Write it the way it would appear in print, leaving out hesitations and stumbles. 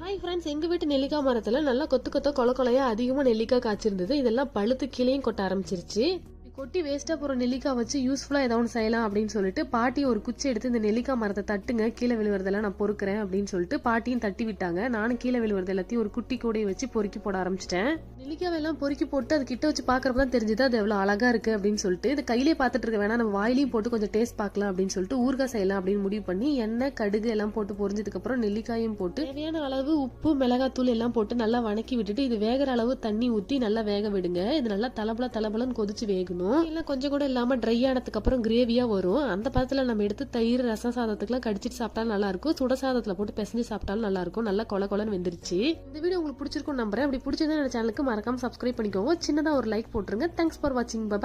Hi friends, எங்க வீட்டு நெல்லிக்காய் மரத்துல நல்லா கொத்து கொலையா அதிகமா நெல்லிக்காய் காய்ச்சிருந்தது. இதெல்லாம் பழுத்து கீழேயும் கொட்ட ஆரம்பிச்சிருச்சு. கொட்டி வேஸ்டா போற நெல்லிக்காய் வச்சு யூஸ்ஃபுல்லா ஏதாவது செய்யலாம் அப்படின்னு சொல்லிட்டு பாட்டி ஒரு குச்சி எடுத்து இந்த நெல்லிக்காய் மரத்தை தட்டுங்க, கீழே விழுவதெல்லாம் நான் பொறுக்கிறேன் அப்படின்னு சொல்லிட்டு பாட்டியும் தட்டி விட்டாங்க. நானும் கீழே விழுவது எல்லாத்தையும் ஒரு குட்டி கூடையை வச்சு பொறுக்கி போட ஆரம்பிச்சிட்டேன். நெல்லிக்காய் எல்லாம் பொறுக்கி போட்டு அது கிட்ட வச்சு பாக்குறப்பதான் தெரிஞ்சது அது எவ்வளவு அழகா இருக்கு அப்படின்னு சொல்லிட்டு. இது கையிலே பாத்துட்டு இருக்க வேணா, நம்ம வாயிலையும் போட்டு கொஞ்சம் டேஸ்ட் பார்க்கலாம் அப்படின்னு சொல்லிட்டு ஊறுகாய் செய்யலாம் அப்படின்னு முடிவு பண்ணி எண்ணெய் கடுகு எல்லாம் போட்டு பொரிஞ்சதுக்கு அப்புறம் நெல்லிக்காயும் போட்டு தேவையான அளவு உப்பு மிளகாத்தூள் எல்லாம் போட்டு நல்லா வணக்கி விட்டுட்டு இது வேகிற அளவு தண்ணி ஊத்தி நல்லா வேக விடுங்க. இது நல்லா தலபலன்னு கொதிச்சு வேகணும். எல்லாம் கொஞ்சம் கூட இல்லாம ட்ரை ஆனதுக்கு அப்புறம் கிரேவியா வரும். அந்த பதத்துல நம்ம எடுத்து தயிர் ரசம் சாதத்துக்குலாம் கடிச்சிட்டு சாப்பிட்டாலும் நல்லா இருக்கும். சுட சாதத்துல போட்டு பிசைஞ்சு சாப்பிட்டாலும் நல்லா இருக்கும். நல்லா கொலன்னு வெந்துருச்சு. இந்த வீடியோ உங்களுக்கு பிடிச்சிருக்கும் நம்புறேன். அப்படி பிடிச்சதா என்னோட சேனலுக்கு மறக்காம சப்ஸ்கிரைப் பண்ணிக்கோங்க. சின்னதா ஒரு லைக் போட்டுருங்க. தேங்க்ஸ் ஃபார் வாட்சிங். பை.